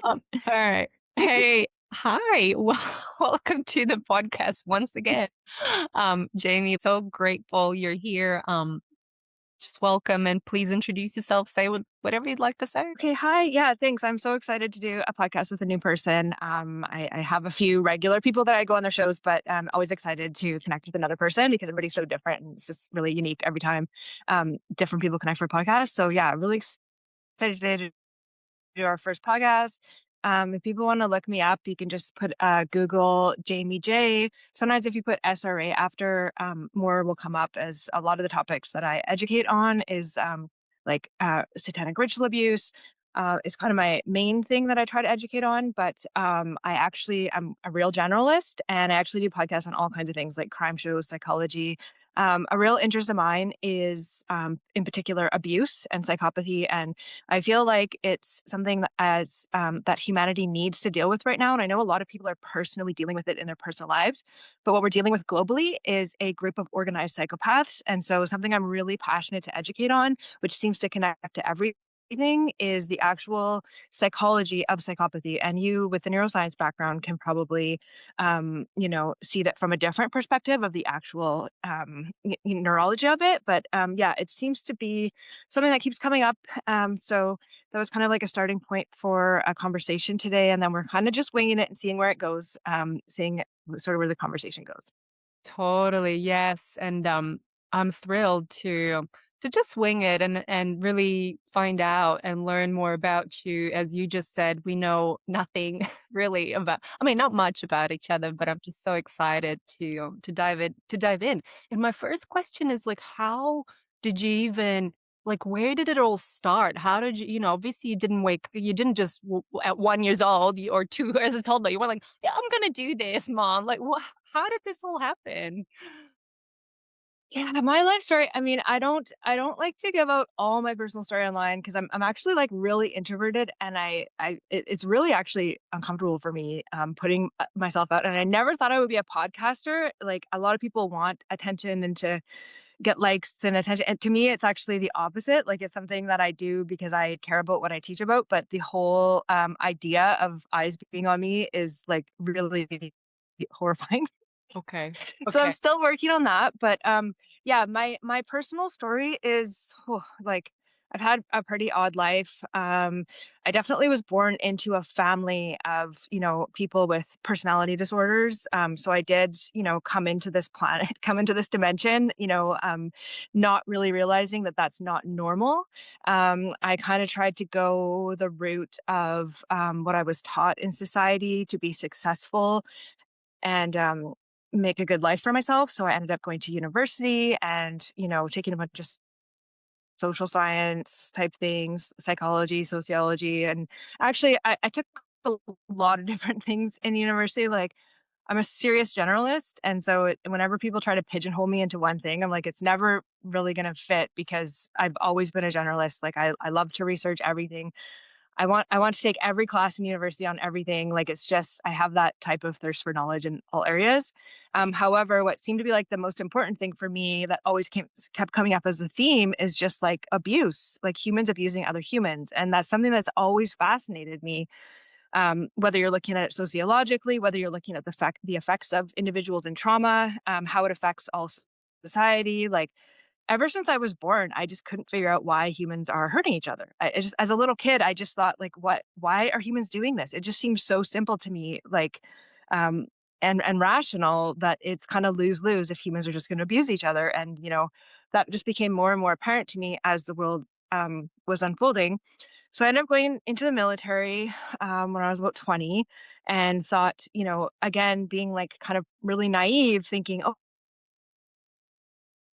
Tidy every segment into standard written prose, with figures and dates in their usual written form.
All right. Hey, hi. Welcome to the podcast once again. Jamie, so grateful you're here. Just welcome and please introduce yourself. Say whatever you'd like to say. Okay, hi. Yeah, thanks. I'm so excited to do a podcast with a new person. I have a few regular people that I go on their shows, but I'm always excited to connect with another person because everybody's so different and it's just really unique every time. Different people connect for podcasts. So yeah, really excited today to do our first podcast. If people want to look me up, you can just put Google Jaymee Jay. Sometimes if you put SRA after, more will come up as a lot of the topics that I educate on is satanic ritual abuse. Is kind of my main thing that I try to educate on, but I'm a real generalist and I actually do podcasts on all kinds of things like crime shows, psychology. A real interest of mine is, in particular, abuse and psychopathy, and I feel like it's something that humanity needs to deal with right now. And I know a lot of people are personally dealing with it in their personal lives, but what we're dealing with globally is a group of organized psychopaths. And so something I'm really passionate to educate on, which seems to connect to everything, is the actual psychology of psychopathy. And you, with the neuroscience background, can probably, see that from a different perspective of the actual neurology of it. But yeah, it seems to be something that keeps coming up, so that was kind of like a starting point for a conversation today. And then we're kind of just winging it and seeing where it goes, seeing sort of where the conversation goes. Totally, yes. And I'm thrilled to just wing it and really find out and learn more about you. As you just said, we know nothing really about, I mean, not much about each other, but I'm just so excited to dive in. And my first question is like, how did you even like where did it all start? How did obviously you didn't just at 1 years old or two as a toddler, you were like, yeah, I'm gonna do this, mom. Like, what? How did this all happen? Yeah, my life story. I mean, I don't like to give out all my personal story online because I'm actually like really introverted and it's really actually uncomfortable for me putting myself out. And I never thought I would be a podcaster. Like a lot of people want attention and to get likes and attention. And to me, it's actually the opposite. Like it's something that I do because I care about what I teach about. But the whole idea of eyes being on me is like really horrifying. Okay. So I'm Okay. still working on that, but yeah, my personal story is like I've had a pretty odd life. I definitely was born into a family of people with personality disorders. So I did come into this planet, come into this dimension, not really realizing that that's not normal. I kind of tried to go the route of what I was taught in society to be successful and make a good life for myself. So I ended up going to university and, taking a bunch of social science type things, psychology, sociology. And actually, I took a lot of different things in university. Like, I'm a serious generalist. And so whenever people try to pigeonhole me into one thing, I'm like, it's never really going to fit because I've always been a generalist. Like, I love to research everything. I want to take every class in university on everything. Like it's just I have that type of thirst for knowledge in all areas. However, what seemed to be like the most important thing for me that always kept coming up as a theme is just like abuse, like humans abusing other humans, and that's something that's always fascinated me. Whether you're looking at it sociologically, whether you're looking at the effects of individuals in trauma, how it affects all society, like ever since I was born, I just couldn't figure out why humans are hurting each other. As a little kid, I just thought like, why are humans doing this? It just seems so simple to me, like, um, and rational that it's kind of lose lose if humans are just going to abuse each other. And that just became more and more apparent to me as the world was unfolding. So I ended up going into the military when I was about 20, and thought, again, being like kind of really naive, thinking,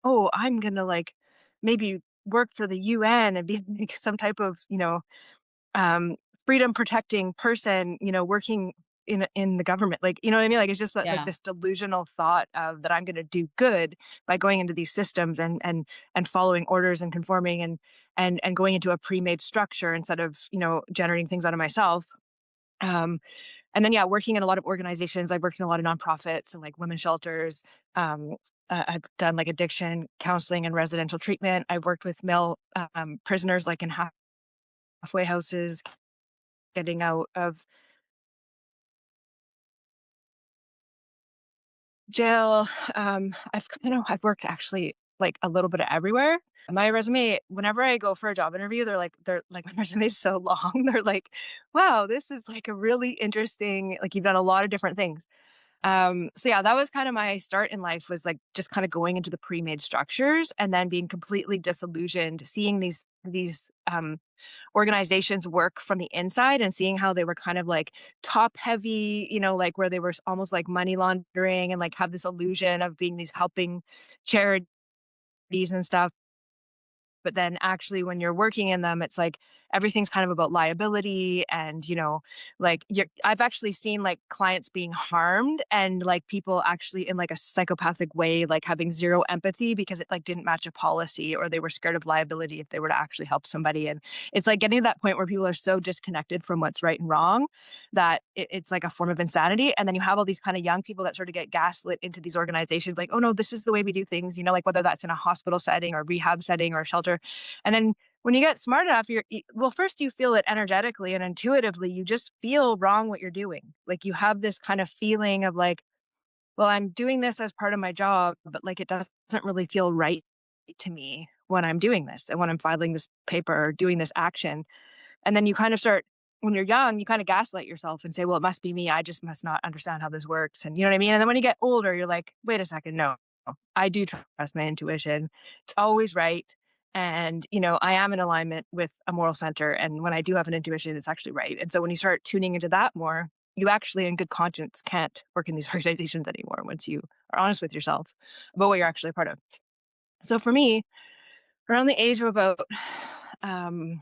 oh, I'm gonna like maybe work for the UN and be like some type of, um, freedom protecting person, working in the government. Like, you know what I mean? Like it's just that like Yeah. this delusional thought of that I'm gonna do good by going into these systems and following orders and conforming and going into a pre-made structure instead of, generating things out of myself. Um, and then, yeah, working in a lot of organizations. I've worked in a lot of nonprofits and like women's shelters. Um, I've done like addiction counseling and residential treatment. I've worked with male prisoners, like in halfway houses, getting out of jail. I've worked actually like a little bit of everywhere. My resume, whenever I go for a job interview, they're like my resume is so long. They're like, wow, this is like a really interesting, like you've done a lot of different things. So yeah, that was kind of my start in life, was like just kind of going into the pre-made structures and then being completely disillusioned, seeing these organizations work from the inside and seeing how they were kind of like top heavy, like where they were almost like money laundering and like have this illusion of being these helping charities and stuff. But then actually when you're working in them, it's like everything's kind of about liability and, like I've actually seen like clients being harmed and like people actually in like a psychopathic way, like having zero empathy because it like didn't match a policy or they were scared of liability if they were to actually help somebody. And it's like getting to that point where people are so disconnected from what's right and wrong that it's like a form of insanity. And then you have all these kind of young people that sort of get gaslit into these organizations like, oh no, this is the way we do things, like whether that's in a hospital setting or rehab setting or a shelter. And then when you get smart enough, well, first you feel it energetically and intuitively, you just feel wrong what you're doing. Like you have this kind of feeling of like, well, I'm doing this as part of my job, but like it doesn't really feel right to me when I'm doing this and when I'm filing this paper or doing this action. And then you kind of start, when you're young, you kind of gaslight yourself and say, well, it must be me. I just must not understand how this works. And you know what I mean? And then when you get older, you're like, wait a second, no, I do trust my intuition. It's always right. And, I am in alignment with a moral center. And when I do have an intuition, it's actually right. And so when you start tuning into that more, you actually, in good conscience, can't work in these organizations anymore once you are honest with yourself about what you're actually a part of. So for me, around the age of about um,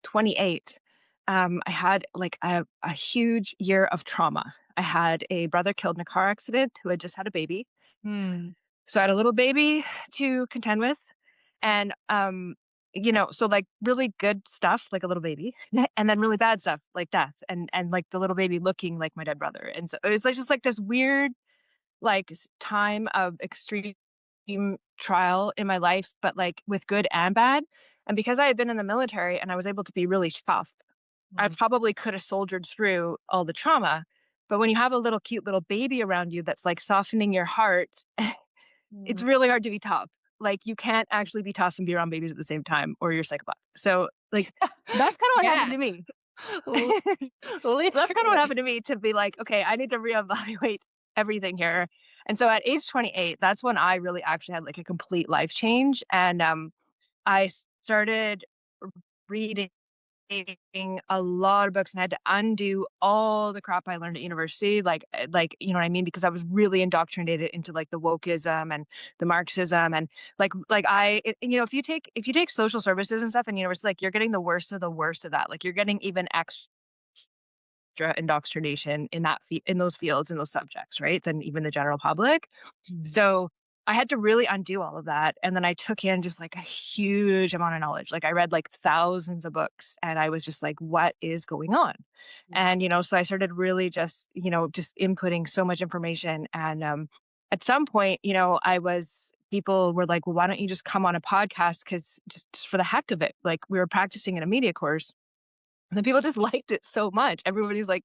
28, I had like a huge year of trauma. I had a brother killed in a car accident who had just had a baby. Mm. So I had a little baby to contend with. And, so like really good stuff, like a little baby, and then really bad stuff like death and like the little baby looking like my dead brother. And so it was like just like this weird like time of extreme trial in my life, but like with good and bad. And because I had been in the military and I was able to be really tough, I Mm. probably could have soldiered through all the trauma. But when you have a little cute little baby around you that's like softening your heart, it's Mm. really hard to be tough. Like you can't actually be tough and be around babies at the same time or you're a psychopath. So like that's kind of what happened Yeah, to me. li That's kind of what literally. happened to me, to be like, okay, I need to reevaluate everything here. And so at age 28, that's when I really actually had like a complete life change. And I started reading a lot of books and had to undo all the crap I learned at university, like you know what I mean, because I was really indoctrinated into like the wokeism and the Marxism and if you take social services and stuff in university, like you're getting the worst of the worst of that, like you're getting even extra indoctrination in in those fields, in those subjects, right, than even the general public. Mm. So I had to really undo all of that. And then I took in just like a huge amount of knowledge. Like I read like thousands of books and I was just like, what is going on? Yeah. And, so I started really just inputting so much information. And at some point, people were like, well, why don't you just come on a podcast? Cause just for the heck of it, like we were practicing in a media course and the people just liked it so much. Everybody was like,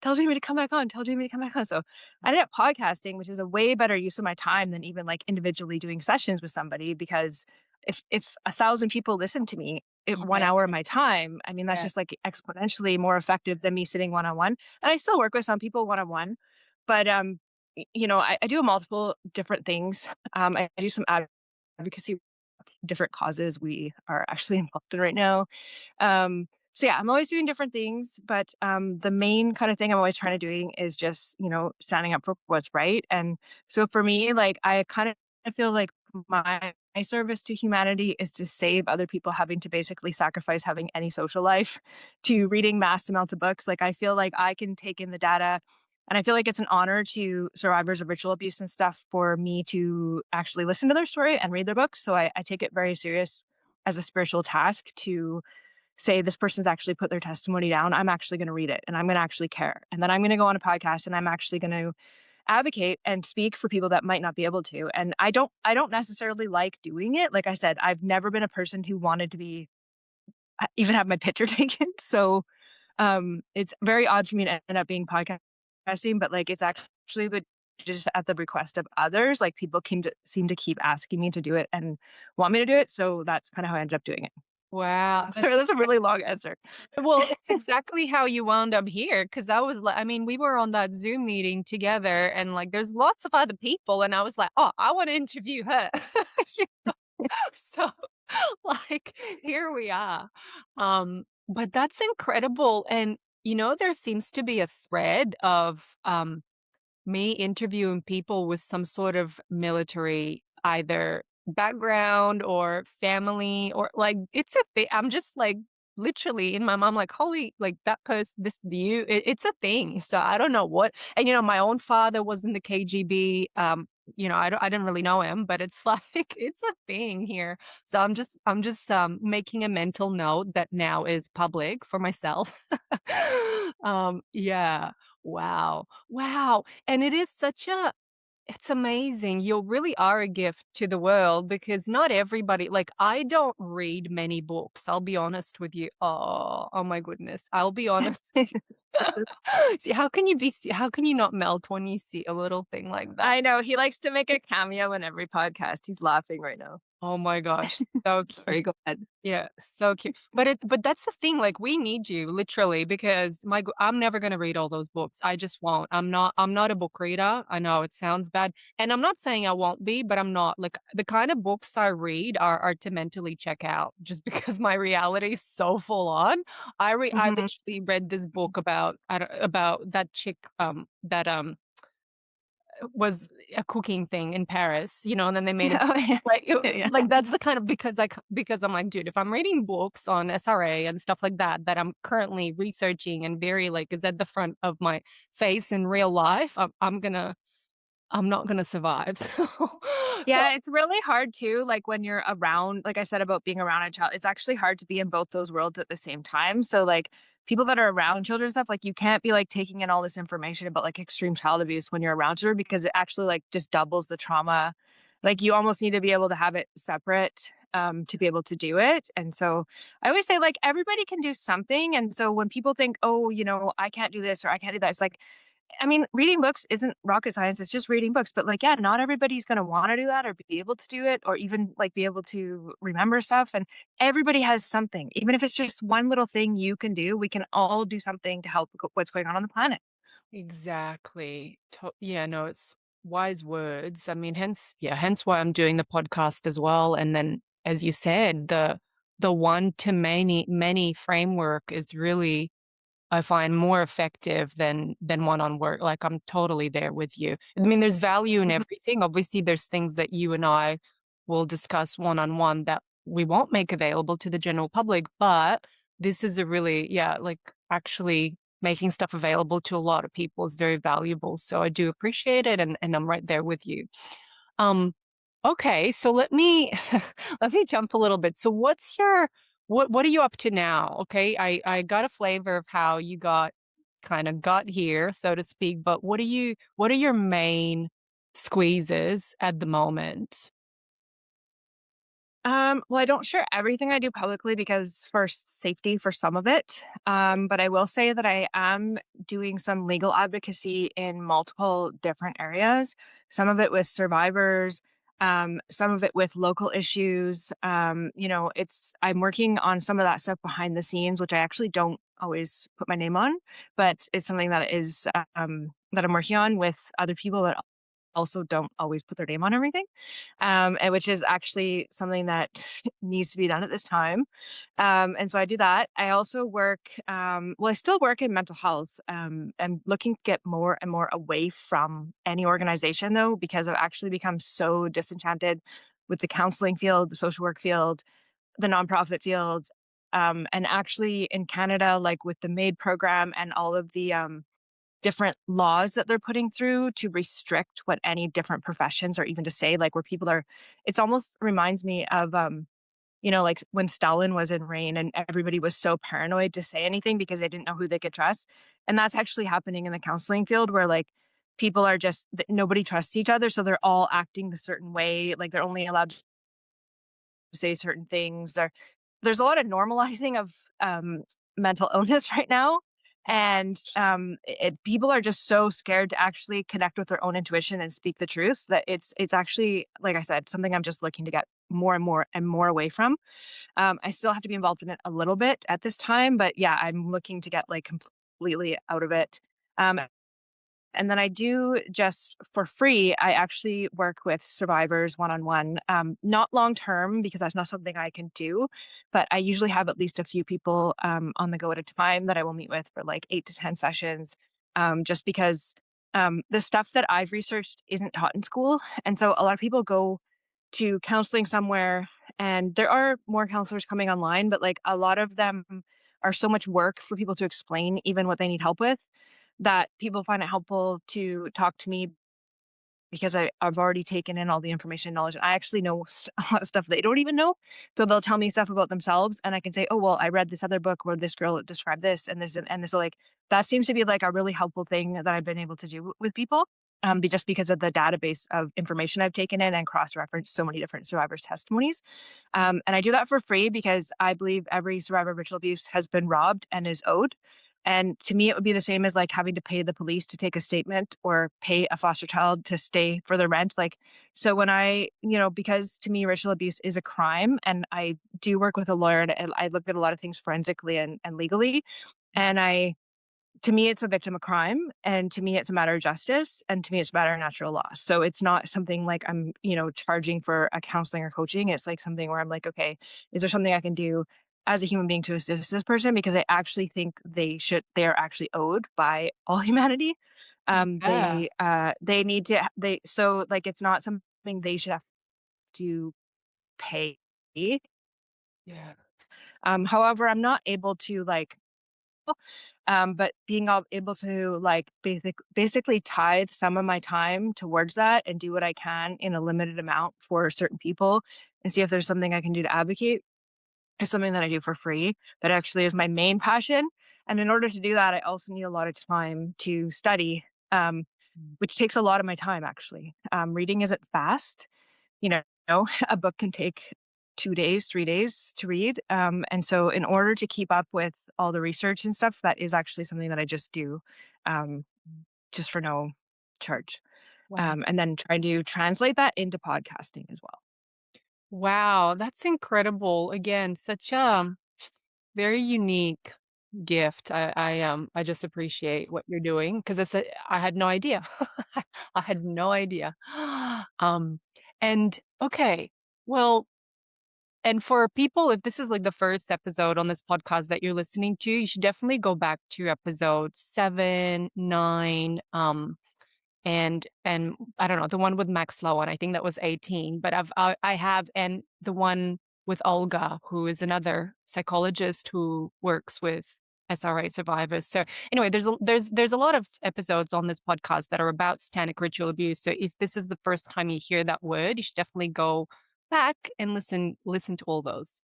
tell Jamie to come back on, tell Jamie to come back on. So I ended up podcasting, which is a way better use of my time than even like individually doing sessions with somebody, because if 1,000 people listen to me at 1 hour of Yeah, my time, I mean, that's yeah. just like exponentially more effective than me sitting one on one. And I still work with some people one on one, but I do multiple different things. I do some advocacy, different causes we are actually involved in right now. So yeah, I'm always doing different things, but the main kind of thing I'm always trying to doing is just, standing up for what's right. And so for me, like I kind of feel like my service to humanity is to save other people having to basically sacrifice having any social life to reading mass amounts of books. Like I feel like I can take in the data, and I feel like it's an honor to survivors of ritual abuse and stuff for me to actually listen to their story and read their books. So I take it very serious as a spiritual task to say this person's actually put their testimony down. I'm actually going to read it and I'm going to actually care. And then I'm going to go on a podcast and I'm actually going to advocate and speak for people that might not be able to. And I don't necessarily like doing it. Like I said, I've never been a person who wanted to be even have my picture taken. So It's very odd for me to end up being podcasting, but, like, it's actually but just at the request of others, like, people came to seem to keep asking me to do it and want me to do it, so that's kinda how I ended up doing it. Wow, So that's a really long answer. well, it's exactly how you wound up here, because I was like, I mean, we were on that Zoom meeting together and, like, there's lots of other people, and I was like, "Oh, I wanna interview her." You know? So, like, here we are. But that's incredible, and, there seems to be a thread of, me interviewing people with some sort of military either background or family or like it's a thing. I'm just like literally in my mom like holy like that person this you it's a thing. So I don't know what and my own father was in the KGB. I didn't really know him, but it's like it's a thing here. So I'm just making a mental note that now is public for myself. Yeah. Wow. Wow. And it is such a it's amazing. You really are a gift to the world because not everybody like I don't read many books. I'll be honest with you. Oh my goodness. I'll be honest. See, how can you not melt when you see a little thing like that? I know, he likes to make a cameo in every podcast. He's laughing right now. Oh my gosh. So cute. Sorry, go ahead. Yeah, so cute. But that's the thing, like, we need you literally because I'm never gonna read all those books. I just won't. I'm not a book reader. I know it sounds bad, and I'm not saying I won't be, but I'm not. Like, the kind of books I read are to mentally check out just because my reality is so full on. I Mhm. literally read this book about I don't about that chick, that, was a cooking thing in Paris, and then they made a Oh, yeah. like, Yeah. like, that's the kind of because I'm like, "Dude, if I'm reading books on SRA and stuff like that, that I'm currently researching and very, like, is at the front of my face in real life, I'm not gonna survive." So Yeah, it's really hard too, like, when you're around like I said about being around a child, it's actually hard to be in both those worlds at the same time, so, like, people that are around children and stuff, like, you can't be, like, taking in all this information about, like, extreme child abuse when you're around children because it actually, like, just doubles the trauma. Like, you almost need to be able to have it separate, to be able to do it, and so, I always say, like, everybody can do something, and so when people think, "Oh, I can't do this or I can't do that," it's like, I mean, reading books isn't rocket science, it's just reading books, but, like, yeah, not everybody's gonna wanna do that or be able to do it or even, like, be able to remember stuff, and everybody has something. Even if it's just one little thing you can do, we can all do something to help what's going on the planet. exactly. Yeah, no, it's wise words. I mean, hence why I'm doing the podcast as well, and then, as you said, the one to many framework is really I find more effective than one-on work, like, I'm totally there with you. I mean, there's value in Mhm. everything. Obviously, there's things that you and I will discuss one-on-one that we won't make available to the general public, but this is a really yeah, like, actually making stuff available to a lot of people is very valuable, so I do appreciate it, and I'm right there with you. Um, okay, so let me let me jump a little bit. So what are you up to now? Okay, I got a flavor of how you got here, so to speak, but what are your main squeezes at the moment? Well, I don't share everything I do publicly because first safety for some of it. But I will say that I am doing some legal advocacy in multiple different areas. Some of it with survivors, some of it with local issues. It's I'm working on some of that stuff behind the scenes, which I actually don't always put my name on, but it's something that is that I'm working on with other people that also don't always put their name on everything, and which is actually something that needs to be done at this time. And so I do that. I also work, well, I still work in mental health. I'm looking to get more and more away from any organization though, because I've actually become so disenchanted with the counseling field, the social work field, the nonprofit field. And actually in Canada, like with the MAID program and all of the different laws that they're putting through to restrict what any different professions or even to say like where people are it's almost reminds me of like when Stalin was in reign and everybody was so paranoid to say anything because they didn't know who they could trust. And that's actually happening in the counseling field where like people are just nobody trusts each other so they're all acting a certain way like they're only allowed to say certain things or there's a lot of normalizing of mental illness right now And people are just so scared to actually connect with their own intuition and speak the truth that it's actually, like I said, something I'm just looking to get more and more and more away from. I still have to be involved in it a little bit at this time, but yeah, I'm looking to get like completely out of it. Um, and then I do just for free, I actually work with survivors one on one, not long term because that's not something I can do. But I usually have at least a few people on the go at a time that I will meet with for like 8 to 10 sessions, just because the stuff that I've researched isn't taught in school. And so a lot of people go to counseling somewhere, and there are more counselors coming online, but like a lot of them are so much work for people to explain even what they need help with, that people find it helpful to talk to me because I've already taken in all the information and knowledge. And I actually know a lot of stuff they don't even know. So they'll tell me stuff about themselves, and I can say, oh, well, I read this other book where this girl described this and this and this. So, like, that seems to be like a really helpful thing that I've been able to do with people. Just because of the database of information I've taken in and cross referenced so many different survivors' testimonies. And I do that for free because I believe every survivor of ritual abuse has been robbed and is owed. And to me, it would be the same as like having to pay the police to take a statement or pay a foster child to stay for the rent. Like, so when because to me, ritual abuse is a crime, and I do work with a lawyer, and I look at a lot of things forensically and legally. And to me, it's a victim of crime, and to me, it's a matter of justice, and to me, it's a matter of natural law. So it's not something like I'm, charging for a counseling or coaching. It's like something where I'm like, okay, is there something I can do as a human being to assist this person? Because I actually think they are actually owed by all humanity. Yeah. They need to, so like, it's not something they should have to pay. Yeah. However, I'm not able to like, but being able to like basically tithe some of my time towards that and do what I can in a limited amount for certain people and see if there's something I can do to advocate is something that I do for free that actually is my main passion. And in order to do that, I also need a lot of time to study, um, Mm. which takes a lot of my time actually. Reading isn't fast, you know, a book can take 2 days, 3 days to read, and so in order to keep up with all the research and stuff, that is actually something that I just do, um, just for no charge, Wow. and then try to translate that into podcasting as well. Wow, that's incredible. Again, such a very unique gift. I just appreciate what you're doing because I had no idea. I had no idea. Um, and okay, well, and for people, if this is like the first episode on this podcast that you're listening to, you should definitely go back to episode 7, 9, and I don't know, the one with Max Sloan, I think that was 18, but I have, and the one with Olga, who is another psychologist who works with SRA survivors. So anyway, there's a lot of episodes on this podcast that are about satanic ritual abuse. So if this is the first time you hear that word, you should definitely go back and listen to all those.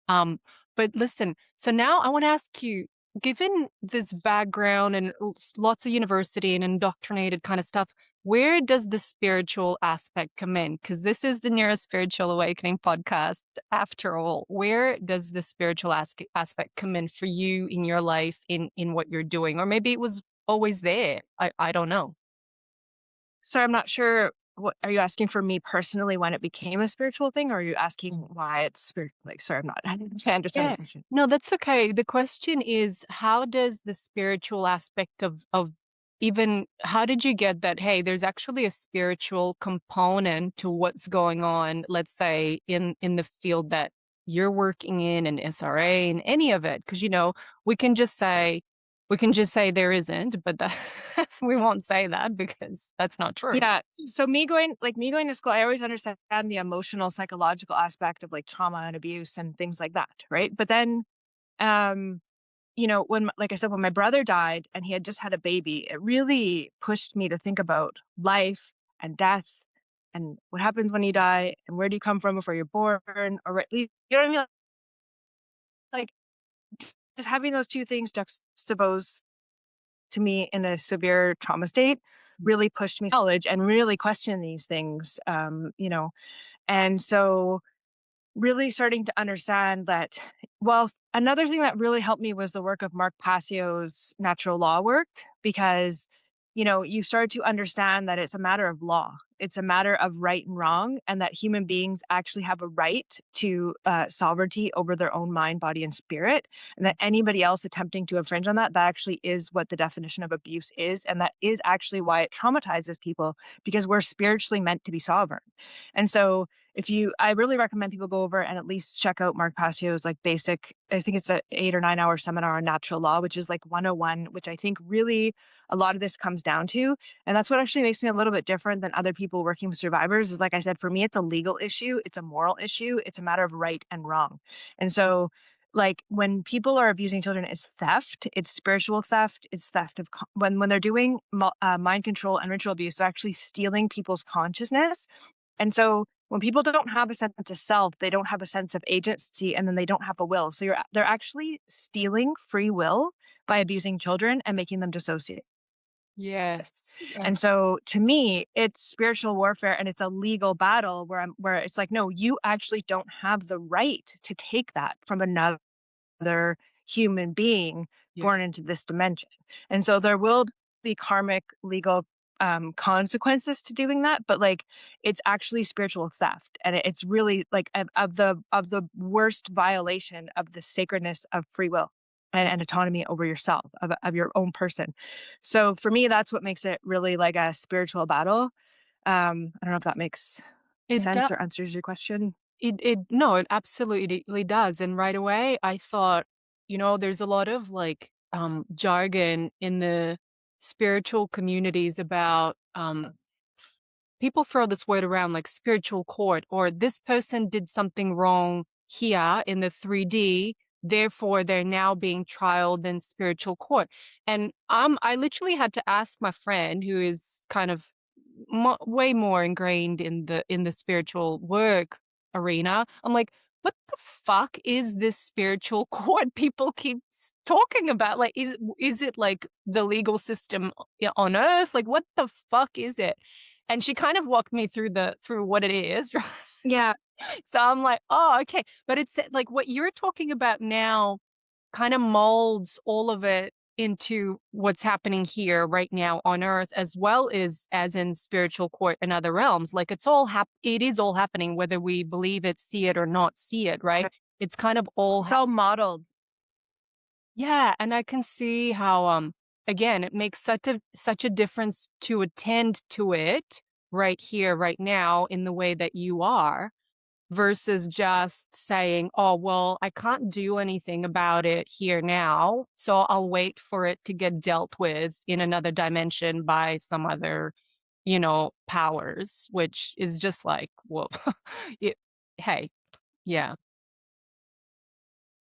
Um, but listen, so now I want to ask you, given this background and lots of university and indoctrinated kind of stuff, where does the spiritual aspect come in? Because this is the Neuro Spiritual Awakening podcast, after all. Where does the spiritual aspect come in for you in your life, in what you're doing? Or maybe it was always there. I don't know. So I'm not sure, what are you asking for me personally when it became a spiritual thing, or are you asking why it's like, sorry, I'm not I didn't understand the Yeah. question. No, that's okay. The question is, how does the spiritual aspect of even how did you get that, hey, there's actually a spiritual component to what's going on, let's say in the field that you're working in SRA and any of it? Because we can just say there isn't, but that we won't say that because that's not true. Yeah. So me going to school, I always understand the emotional, psychological aspect of like trauma and abuse and things like that, right? But then, um, like I said, when my brother died and he had just had a baby, it really pushed me to think about life and death and what happens when you die and where do you come from before you're born, or at least, you know what I mean? Like, just having those two things juxtaposed to me in a severe trauma state really pushed me knowledge and really question these things, and so really starting to understand that, well, another thing that really helped me was the work of Mark Passio's natural law work, because, you start to understand that it's a matter of law. It's a matter of right and wrong, and that human beings actually have a right to sovereignty over their own mind, body, and spirit. And that anybody else attempting to infringe on that, that actually is what the definition of abuse is. And that is actually why it traumatizes people, because we're spiritually meant to be sovereign. And so, I really recommend people go over and at least check out Mark Passio's like basic, I think it's a 8 or 9 hour seminar on natural law, which is like 101, which I think really a lot of this comes down to. And that's what actually makes me a little bit different than other people working with survivors is, like I said, for me, it's a legal issue. It's a moral issue. It's a matter of right and wrong. And so, like when people are abusing children, it's theft, it's spiritual theft, it's theft of when they're doing mind control and ritual abuse, they're actually stealing people's consciousness. And so when people don't have a sense of self, they don't have a sense of agency, and then they don't have a will. So they're actually stealing free will by abusing children and making them dissociate. Yes. And so to me, it's spiritual warfare, and it's a legal battle where it's like, no, you actually don't have the right to take that from another human being Yeah. born into this dimension. And so there will be karmic legal consequences to doing that, but like it's actually spiritual theft, and it's really like of the worst violation of the sacredness of free will Yeah. and autonomy over yourself, of your own person. So for me, that's what makes it really like a spiritual battle. I don't know if that makes It sense does. or answers your question. It no, it absolutely does, and right away, I thought, there's a lot of, like, jargon in the spiritual communities about, people throw this word around like spiritual court, or this person did something wrong here in the 3D, therefore they're now being trialed in spiritual court. And I literally had to ask my friend who is kind of way more ingrained in the spiritual work arena. I'm like, what the fuck is this spiritual court people keep talking about? Like, is it like the legal system on earth? Like, what the fuck is it? And she kind of walked me through what it is, right? Yeah, So I'm like, "Oh, okay." But it's like what you're talking about now kind of molds all of it into what's happening here right now on earth, as well as in spiritual court and other realms. Like it is all happening whether we believe it, see it, or not see it, right? It's kind of all it's all modeled. yeah, and I can see how again it makes such a difference to attend to it right here, right now, in the way that you are, versus just saying, "Oh, well, I can't do anything about it here now, so I'll wait for it to get dealt with in another dimension by some other, powers," which is just like, well, it, hey, yeah,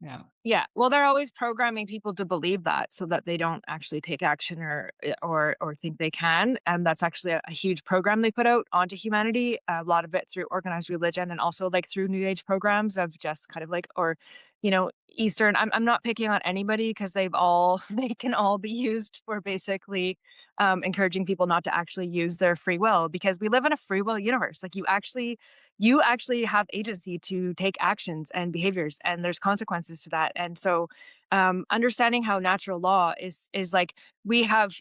yeah. Yeah, well, they're always programming people to believe that so that they don't actually take action or think they can, and that's actually a huge program they put out onto humanity, a lot of it through organized religion and also, like, through New Age programs of just kind of like or, Eastern I'm not picking on anybody because they've all they can all be used for basically, encouraging people not to actually use their free will because we live in a free will universe, like, you actually have agency to take actions and behaviors, and there's consequences to that. And so understanding how natural law is like we have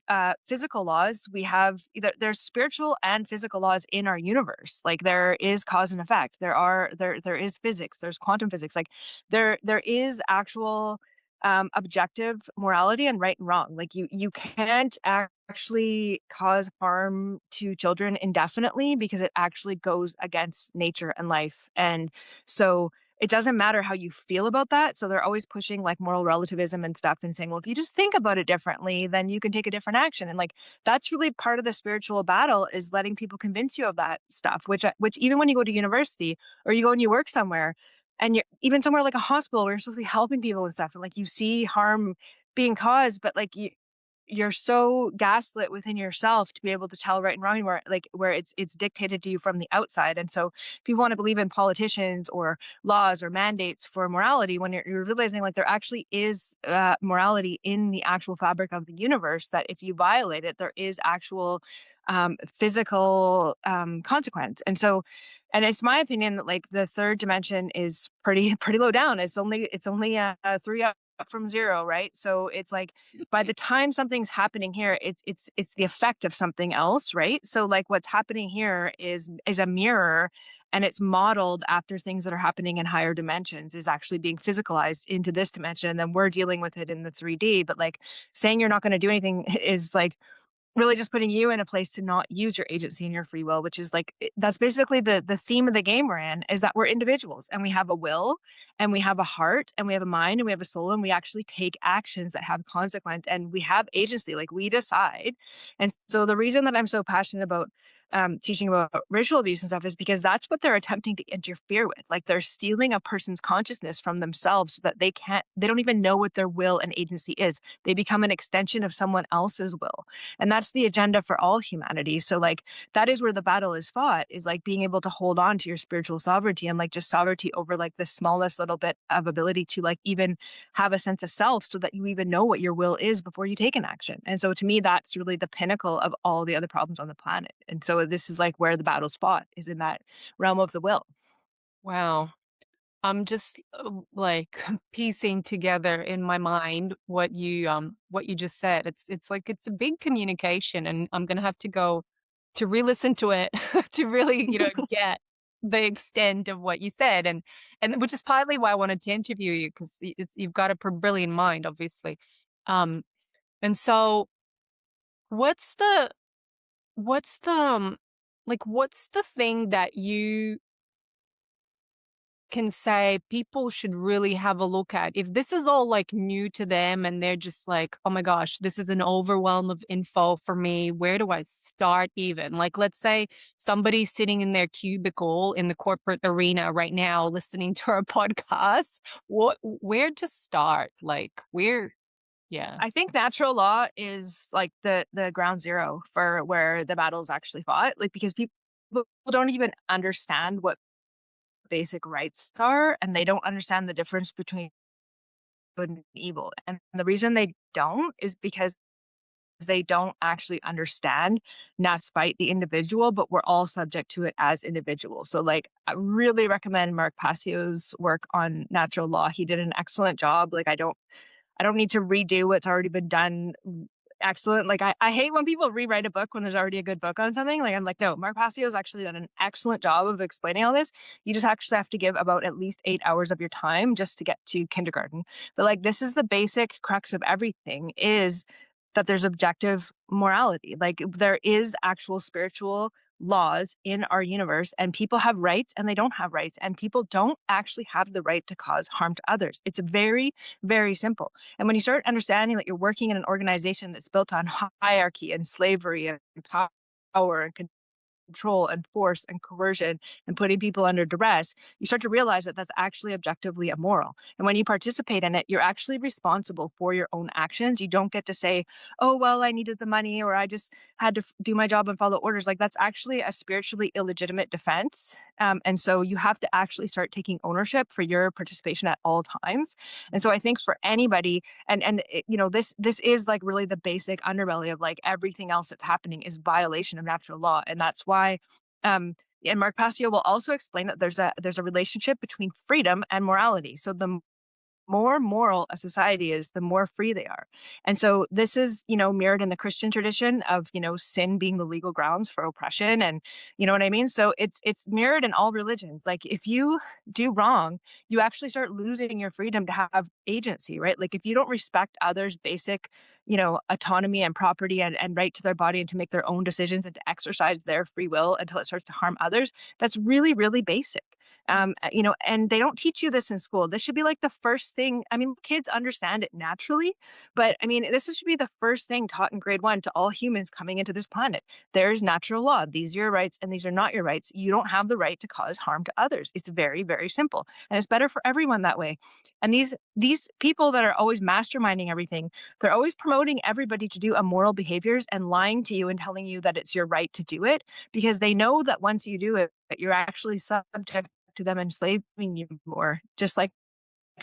physical laws, we have there's spiritual and physical laws in our universe. Like there is cause and effect, there is physics, there's quantum physics, like there is actual objective morality and right and wrong. Like you can't actually cause harm to children indefinitely because it actually goes against nature and life. And so it doesn't matter how you feel about that. So they're always pushing like moral relativism and stuff and saying, well, if you just think about it differently, then you can take a different action. And like that's really part of the spiritual battle is letting people convince you of that stuff, which even when you go to university or you go and you work somewhere and you're even somewhere like a hospital where you're supposed to be helping people and stuff, and like you see harm being caused, but like you're so gaslit within yourself to be able to tell right and wrong where it's dictated to you from the outside. And so people want to believe in politicians or laws or mandates for morality when you're realizing like there actually is morality in the actual fabric of the universe, that if you violate it there is actual physical consequence. And so And it's my opinion that like the third dimension is pretty pretty low down. It's only 3 up from 0, right? So it's like by the time something's happening here, it's the effect of something else, right? So like what's happening here is a mirror, and it's modeled after things that are happening in higher dimensions is actually being physicalized into this dimension, and then we're dealing with it in the 3D. But like saying you're not going to do anything is like really just putting you in a place to not use your agency and your free will, which is like that's basically the theme of the game we're in, is that we're individuals and we have a will and we have a heart and we have a mind and we have a soul, and we actually take actions that have consequence, and we have agency, like we decide. And so the reason that I'm so passionate about teaching about ritual abuse and stuff is because that's what they're attempting to interfere with. Like they're stealing a person's consciousness from themselves so that they don't even know what their will and agency is. They become an extension of someone else's will, and that's the agenda for all humanity. So like that is where the battle is fought, is like being able to hold on to your spiritual sovereignty, and like just sovereignty over like the smallest little bit of ability to like even have a sense of self, so that you even know what your will is before you take an action. And so to me, that's really the pinnacle of all the other problems on the planet. And so this is like where the battle's fought, is in that realm of the will. Wow. I'm just, like, piecing together in my mind what you just said. It's like it's a big communication, and I'm gonna have to go to re-listen to it to really, get the extent of what you said, and which is partly why I wanted to interview you, 'cause it's you've got a brilliant mind, obviously. Um, and so what's the what's the, what's the thing that you can say people should really have a look at if this is all like new to them and they're just like, oh my gosh, this is an overwhelm of info for me. Where do I start even? Like, let's say somebody's sitting in their cubicle in the corporate arena right now listening to our podcast. Where to start? Like, yeah. I think natural law is like the ground zero for where the battle's actually fought. Like because people don't even understand what basic rights are, and they don't understand the difference between good and evil. And the reason they don't is because they don't actually understand, not spite the individual, but we're all subject to it as individuals. So like I really recommend Mark Passio's work on natural law. He did an excellent job. Like I don't need to redo what's already been done excellent. Like I hate when people rewrite a book when there's already a good book on something. Like I'm like, no, Mark Passio's actually done an excellent job of explaining all this. You just actually have to give about at least 8 hours of your time just to get to kindergarten. But like this is the basic crux of everything, is that there's objective morality. Like there is actual spiritual laws in our universe, and people have rights and they don't have rights, and people don't actually have the right to cause harm to others. It's very, very simple. And when you start understanding that you're working in an organization that's built on hierarchy and slavery and power and control and force and coercion and putting people under duress, you start to realize that that's actually objectively immoral. And when you participate in it, you're actually responsible for your own actions. You don't get to say, oh, well, I needed the money, or I just had to do my job and follow orders. Like that's actually a spiritually illegitimate defense. And so you have to actually start taking ownership for your participation at all times. And so I think for anybody, this is like really the basic underbelly of like everything else that's happening is violation of natural law. And that's why and Mark Passio will also explain that there's a relationship between freedom and morality. So the more moral a society is, the more free they are. And so this is, mirrored in the Christian tradition of, sin being the legal grounds for oppression. And you know what I mean? So it's mirrored in all religions. Like if you do wrong, you actually start losing your freedom to have agency, right? Like if you don't respect others' basic, autonomy and property and right to their body and to make their own decisions and to exercise their free will until it starts to harm others, that's really, really basic. And they don't teach you this in school. This should be like the first thing. I mean, kids understand it naturally, but I mean, this should be the first thing taught in grade 1 to all humans coming into this planet. There's natural law. These are your rights and these are not your rights. You don't have the right to cause harm to others. It's very, very simple. And it's better for everyone that way. And these people that are always masterminding everything, they're always promoting everybody to do immoral behaviors and lying to you and telling you that it's your right to do it, because they know that once you do it, that you're actually subject to them enslaving you more, just like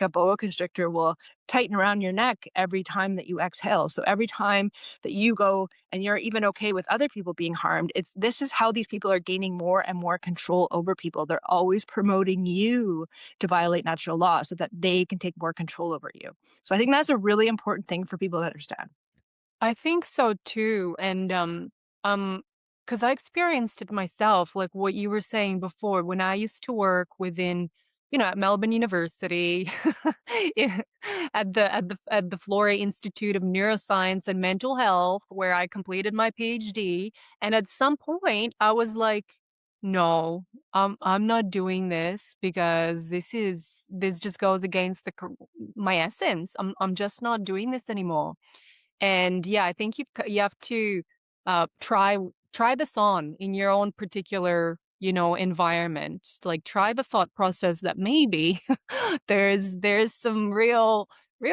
a boa constrictor will tighten around your neck every time that you exhale. So every time that you go and you're even okay with other people being harmed, it's this is how these people are gaining more and more control over people. They're always promoting you to violate natural law so that they can take more control over you. So I think that's a really important thing for people to understand. I think so too. And um, because I experienced it myself, like what you were saying before, when I used to work within, at Melbourne University, yeah, at the Florey Institute of Neuroscience and Mental Health, where I completed my PhD. And at some point, I was like, no, I'm not doing this because this just goes against my essence. I'm just not doing this anymore. And yeah, I think you have to try this on in your own particular, environment. Like try the thought process that maybe there's some real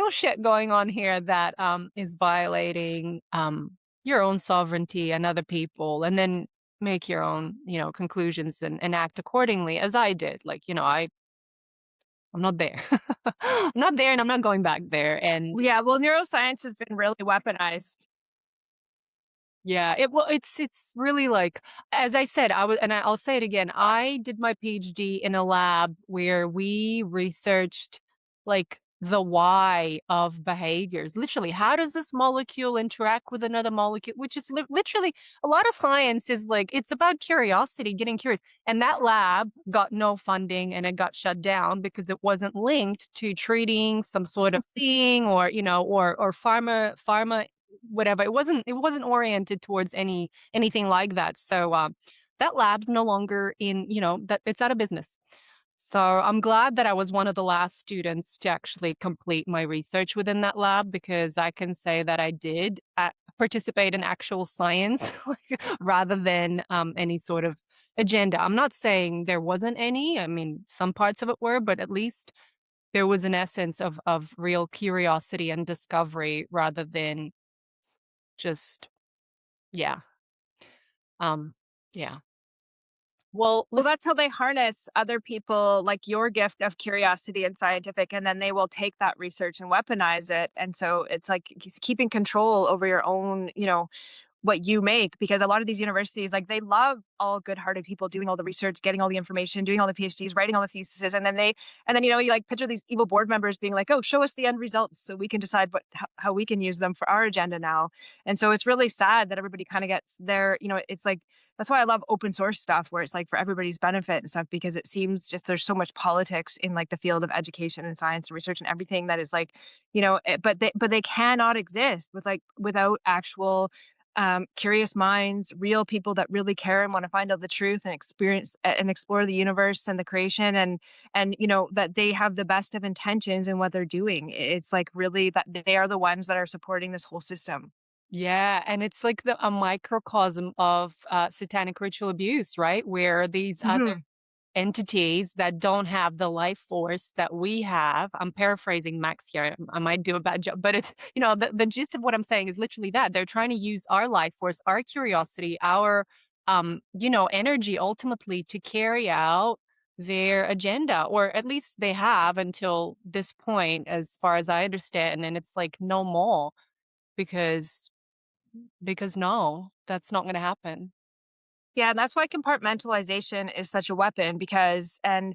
shit going on here that is violating your own sovereignty and other people, and then make your own, conclusions and act accordingly, as I did. Like, I'm not there. I'm not there and I'm not going back there. And Yeah, well, neuroscience has been really weaponized. yeah, it's really like, as I said, I'll say it again. I did my PhD in a lab where we researched like the why of behaviors. Literally, how does this molecule interact with another molecule? Which is literally a lot of science is like it's about curiosity, getting curious. And that lab got no funding and it got shut down because it wasn't linked to treating some sort of thing, or or pharma whatever. It wasn't oriented towards anything like that. So that lab's no longer in, that it's out of business. So I'm glad that I was one of the last students to actually complete my research within that lab, because I can say that I did participate in actual science rather than any sort of agenda. I'm not saying there wasn't any. I mean, some parts of it were, but at least there was an essence of real curiosity and discovery rather than just, yeah. Um, yeah. Well, Well, listen. that's how they harness other people, like your gift of curiosity and scientific, and then they will take that research and weaponize it. And so it's like keeping control over your own, what you make, because a lot of these universities, like, they love all good-hearted people doing all the research, getting all the information, doing all the PhDs, writing all the theses, and then you like picture these evil board members being like, "Oh, show us the end results so we can decide how we can use them for our agenda now." And so it's really sad that everybody kind of gets their, it's like that's why I love open source stuff where it's like for everybody's benefit and stuff, because it seems just there's so much politics in like the field of education and science and research and everything that is like, but they cannot exist without actual curious minds, real people that really care and want to find out the truth and experience and explore the universe and the creation, and that they have the best of intentions in what they're doing. It's like really that they are the ones that are supporting this whole system. Yeah, and it's like a microcosm of satanic ritual abuse, right? Where these other Mhm. entities that don't have the life force that we have. I'm paraphrasing Max here. I might do a bad job, but it's, the gist of what I'm saying is literally that they're trying to use our life force, our curiosity, our, energy ultimately to carry out their agenda, or at least they have until this point, as far as I understand. And it's like no more, because, no, that's not going to happen. Yeah, and that's why compartmentalization is such a weapon because and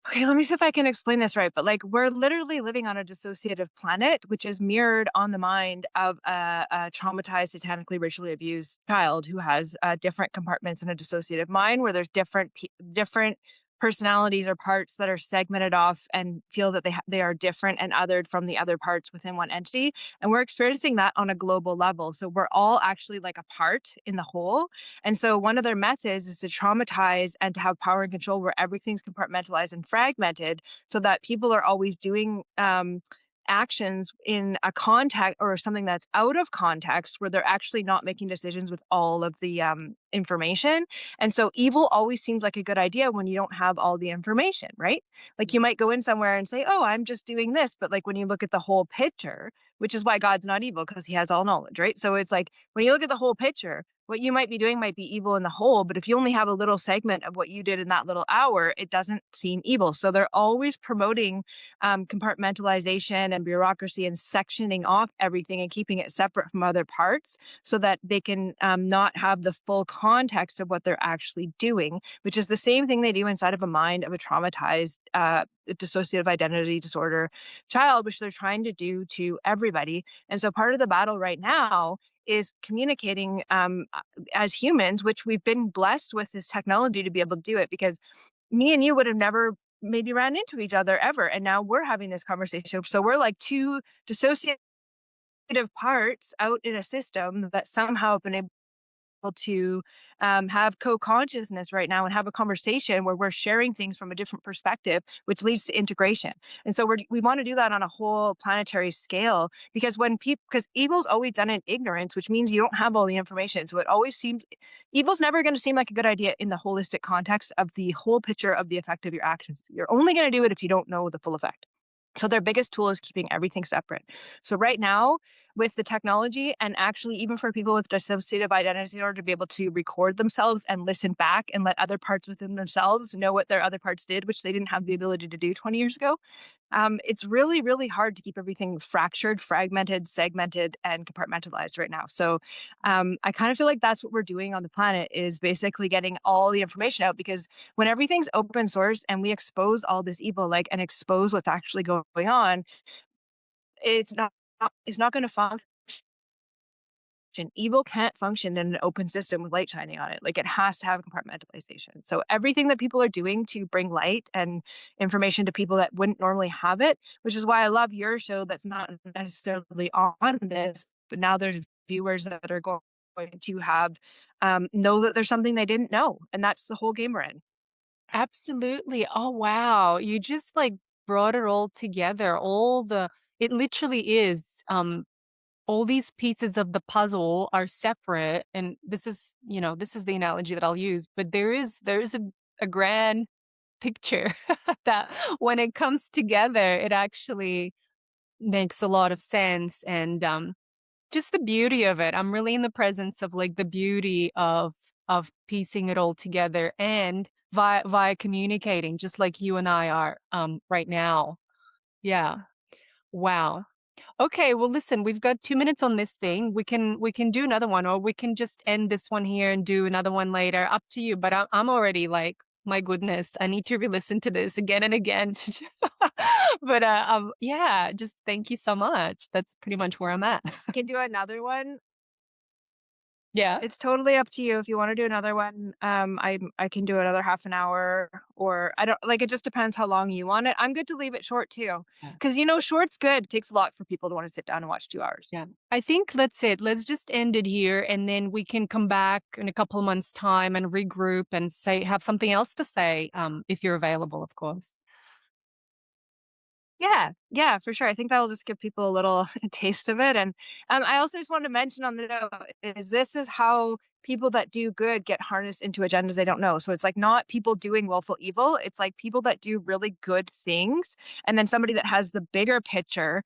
okay, let me see if I can explain this right. But like, we're literally living on a dissociative planet, which is mirrored on the mind of a traumatized, satanically ritually abused child who has different compartments in a dissociative mind, where there's different personalities or parts that are segmented off and feel that they are different and othered from the other parts within one entity. And we're experiencing that on a global level. So we're all actually like a part in the whole, and so one of their methods is to traumatize and to have power and control where everything's compartmentalized and fragmented so that people are always doing actions in a context or something that's out of context where they're actually not making decisions with all of the information. And so evil always seems like a good idea when you don't have all the information, right? Like you might go in somewhere and say, oh, I'm just doing this. But like when you look at the whole picture, which is why God's not evil because he has all knowledge, right? So it's like when you look at the whole picture, what you might be doing might be evil in the whole, but if you only have a little segment of what you did in that little hour, it doesn't seem evil. So they're always promoting compartmentalization and bureaucracy and sectioning off everything and keeping it separate from other parts so that they can not have the full context of what they're actually doing, which is the same thing they do inside of a mind of a traumatized dissociative identity disorder child, which they're trying to do to everybody. And so part of the battle right now is communicating as humans, which we've been blessed with this technology to be able to do it, because me and you would have never maybe ran into each other ever. And now we're having this conversation. So we're like two dissociative parts out in a system that somehow have been able to have co-consciousness right now and have a conversation where we're sharing things from a different perspective, which leads to integration. And so we want to do that on a whole planetary scale, because when people, because evil's always done in ignorance, which means you don't have all the information. So it always seems evil's never going to seem like a good idea in the holistic context of the whole picture of the effect of your actions. You're only going to do it if you don't know the full effect. So their biggest tool is keeping everything separate. So right now, with the technology, and actually even for people with dissociative identity disorder to be able to record themselves and listen back and let other parts within themselves know what their other parts did, which they didn't have the ability to do 20 years ago, it's really, really hard to keep everything fractured, fragmented, segmented, and compartmentalized right now. So I kind of feel like that's what we're doing on the planet, is basically getting all the information out, because when everything's open source and we expose all this evil, like, and expose what's actually going on, it's not it's not going to function. Evil can't function in an open system with light shining on it. Like, it has to have compartmentalization. So everything that people are doing to bring light and information to people that wouldn't normally have it, which is why I love your show that's not necessarily on this, but now there's viewers that are going to have know that there's something they didn't know. And that's the whole game we're in. Absolutely. Oh, wow. You just like brought it all together. It literally is. All these pieces of the puzzle are separate. And this is the analogy that I'll use, but there is a grand picture that when it comes together, it actually makes a lot of sense. And just the beauty of it. I'm really in the presence of like the beauty of piecing it all together and via communicating, just like you and I are right now. Yeah. Wow. Okay, well listen, we've got 2 minutes on this thing. We can do another one, or we can just end this one here and do another one later. Up to you. But I'm already like, my goodness, I need to re-listen to this again and again. But yeah, just thank you so much. That's pretty much where I'm at. Can do another one. Yeah. It's totally up to you if you wanna do another one. I can do another half an hour, or I don't like, it just depends how long you want it. I'm good to leave it short too, Yeah. because short's good. It takes a lot for people to wanna sit down and watch 2 hours. Yeah. I think that's it. Let's just end it here and then we can come back in a couple of months' time and regroup and have something else to say, if you're available, of course. Yeah, yeah, for sure. I think that'll just give people a little taste of it. And I also just wanted to mention on the note is this is how people that do good get harnessed into agendas they don't know. So it's like not people doing willful evil. It's like people that do really good things, and then somebody that has the bigger picture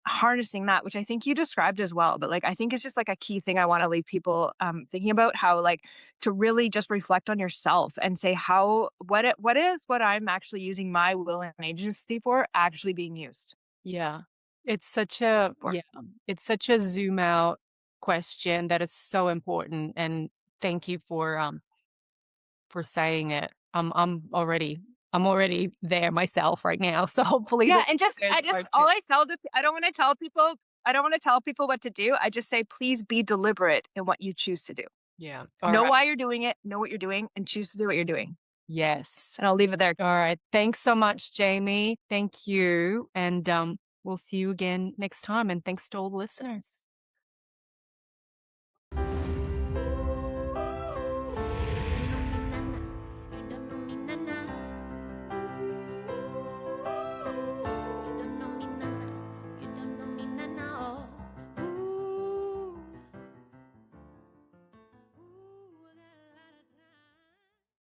harnessing that, which I think you described as well. But like, I think it's just like a key thing I want to leave people thinking about, how like to really just reflect on yourself and say how what is what I'm actually using my will and agency for actually being used Yeah. for. It's such a zoom out question that is so important. And thank you for saying it. I'm already there myself right now. So hopefully the Yeah, and just listeners I are just too. all I tell the I don't want to tell people what to do. I just say please be deliberate in what you choose to do. Yeah. All Know right. why you're doing it, know what you're doing, and choose to do what you're doing. Yes. And I'll leave it there. All right. Thanks so much, Jamie. Thank you. And we'll see you again next time. And thanks to all the listeners.